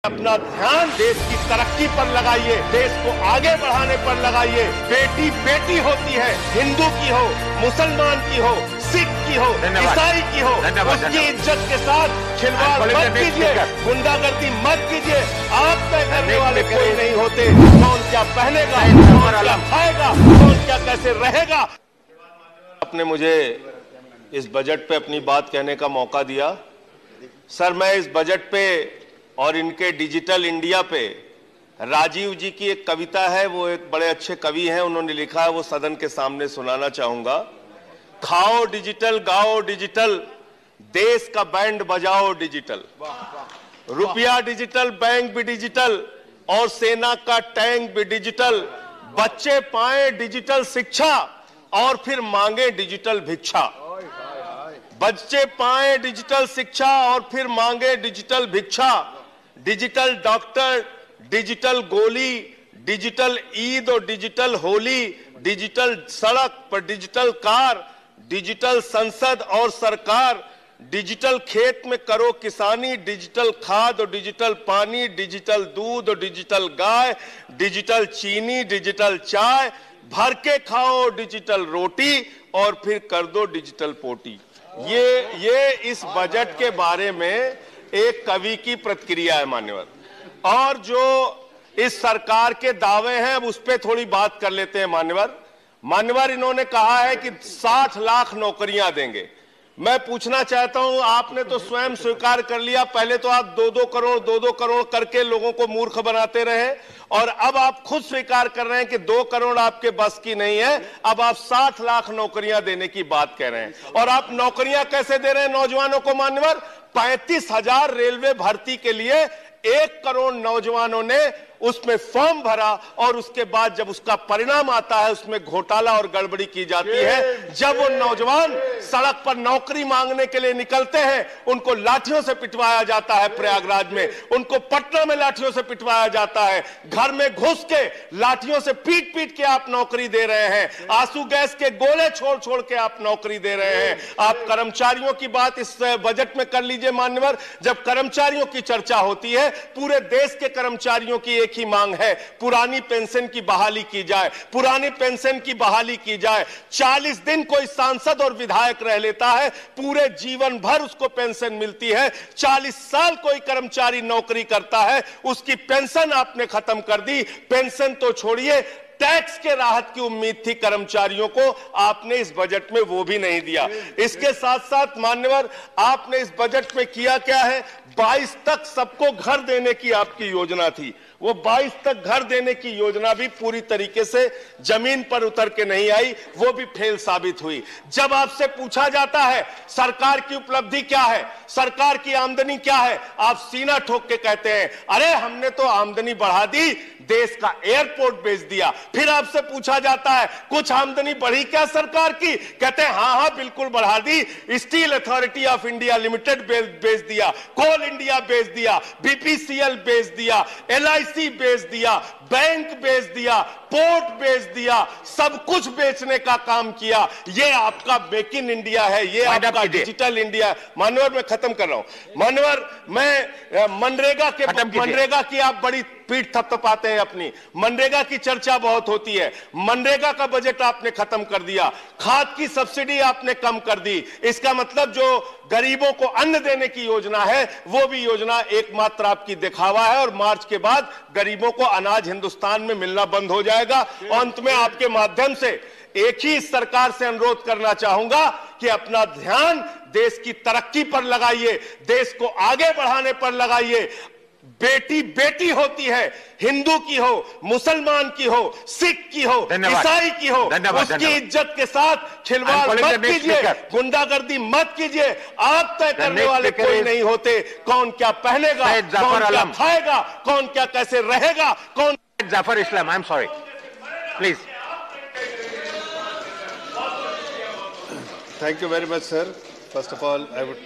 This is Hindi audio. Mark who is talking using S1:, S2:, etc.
S1: अपना ध्यान देश की तरक्की पर लगाइए, देश को आगे बढ़ाने पर लगाइए। बेटी बेटी होती है, हिंदू की हो, मुसलमान की हो, सिख की हो, ईसाई की हो, उसकी इज्जत के साथ खिलवाड़ मत कीजिए, गुंडागर्दी मत कीजिए। आप तय करने वाले कोई नहीं होते। कौन क्या पहनेगा, कौन क्या खाएगा, कौन क्या कैसे रहेगा। आपने मुझे इस बजट पे अपनी बात कहने का मौका दिया। सर, मैं इस बजट पे और इनके डिजिटल इंडिया पे राजीव जी की एक कविता है, वो एक बड़े अच्छे कवि हैं, उन्होंने लिखा है, वो सदन के सामने सुनाना चाहूंगा। खाओ डिजिटल, गाओ डिजिटल, देश का बैंड बजाओ डिजिटल, रुपया डिजिटल, बैंक भी डिजिटल और सेना का टैंक भी डिजिटल। बच्चे पाए डिजिटल शिक्षा और फिर मांगे डिजिटल भिक्षा। बच्चे पाए डिजिटल शिक्षा और फिर मांगे डिजिटल भिक्षा। डिजिटल डॉक्टर, डिजिटल गोली, डिजिटल ईद और डिजिटल होली, डिजिटल सड़क पर डिजिटल कार, डिजिटल संसद और सरकार, डिजिटल खेत में करो किसानी, डिजिटल खाद और डिजिटल पानी, डिजिटल दूध और डिजिटल गाय, डिजिटल चीनी, डिजिटल चाय, भर के खाओ डिजिटल रोटी और फिर कर दो डिजिटल पोटी। ये इस बजट के बारे में एक कवि की प्रतिक्रिया है मान्यवर। और जो इस सरकार के दावे हैं उस पर थोड़ी बात कर लेते हैं मान्यवर। इन्होंने कहा है कि 60 लाख नौकरियां देंगे। मैं पूछना चाहता हूं, आपने तो स्वयं स्वीकार कर लिया, पहले तो आप 2-2 करोड़ करके लोगों को मूर्ख बनाते रहे और अब आप खुद स्वीकार कर रहे हैं कि 2 करोड़ आपके बस की नहीं है। अब आप 60 लाख नौकरियां देने की बात कह रहे हैं। और आप नौकरियां कैसे दे रहे हैं नौजवानों को मान्यवर? 35,000 रेलवे भर्ती के लिए 1 करोड़ नौजवानों ने उसमें फॉर्म भरा और उसके बाद जब उसका परिणाम आता है उसमें घोटाला और गड़बड़ी की जाती है। जब वो नौजवान सड़क पर नौकरी मांगने के लिए निकलते हैं उनको लाठियों से पिटवाया जाता है प्रयागराज में, उनको पटना में लाठियों से पिटवाया जाता है, घर में घुस के लाठियों से पीट पीट के आप नौकरी दे रहे हैं, आंसू गैस के गोले छोड़ छोड़ के आप नौकरी दे रहे हैं। आप कर्मचारियों की बात इस बजट में कर लीजिए मान्यवर। जब कर्मचारियों की चर्चा होती है, पूरे देश के कर्मचारियों की एक ही मांग है, पुरानी पेंशन की बहाली की जाए, पुरानी पेंशन की बहाली की जाए। 40 दिन कोई सांसद और विधायक रह लेता है, पूरे जीवन भर उसको पेंशन मिलती है। 40 साल कोई कर्मचारी नौकरी करता है, उसकी पेंशन आपने खत्म कर दी। पेंशन तो छोड़िए, टैक्स के राहत की उम्मीद थी कर्मचारियों को, आपने इस बजट में वो भी नहीं दिया। इसके साथ साथ मान्यवर, आपने इस बजट में किया क्या है? 22 तक सबको घर देने की आपकी योजना थी। वो 22 तक घर देने की योजना भी पूरी तरीके से जमीन पर उतर के नहीं आई, वो भी फेल साबित हुई। जब आपसे पूछा जाता है सरकार की उपलब्धि क्या है, सरकार की आमदनी क्या है, आप सीना ठोक के कहते हैं अरे हमने तो आमदनी बढ़ा दी, देश का एयरपोर्ट बेच दिया। फिर आपसे पूछा जाता है कुछ आमदनी बढ़ी क्या सरकार की, कहते हैं हाँ बिल्कुल बढ़ा दी, steel authority of India limited बेच दिया, कोल इंडिया बेच दिया, बीपीसीएल बेच दिया, LIC बेच दिया, बैंक बेच दिया, पोर्ट बेच दिया, सब कुछ बेचने का काम किया। ये आपका मेक इन इंडिया है, ये आपका डिजिटल इंडिया। मानवर, मैं खत्म कर रहा हूं मानवर। मैं मनरेगा की आप बड़ी पीठ थपथपाते हैं अपनी। मनरेगा की चर्चा बहुत होती है, मनरेगा का बजट आपने खत्म कर दिया, खाद की सब्सिडी आपने कम कर दी। इसका मतलब जो गरीबों को अन्न देने की योजना है वो भी योजना एकमात्र आपकी दिखावा है और मार्च के बाद गरीबों को अनाज हिंदुस्तान में मिलना बंद हो जाएगा। अंत में आपके माध्यम से एक ही इस सरकार से अनुरोध करना चाहूंगा कि अपना ध्यान देश की तरक्की पर लगाइए, देश को आगे बढ़ाने पर लगाइए। बेटी बेटी होती है, हिंदू की हो, मुसलमान की हो, सिख की हो, ईसाई की हो, उसकी इज्जत के साथ खिलवाड़ मत कीजिए, गुंडागर्दी मत कीजिए। आप तय करने वाले कोई नहीं होते। कौन क्या पहनेगा, कौन क्या खाएगा, कौन क्या कैसे रहेगा, कौन।
S2: Zafar Islam, I'm sorry. Please.
S1: Thank you very much, sir. First of all, I would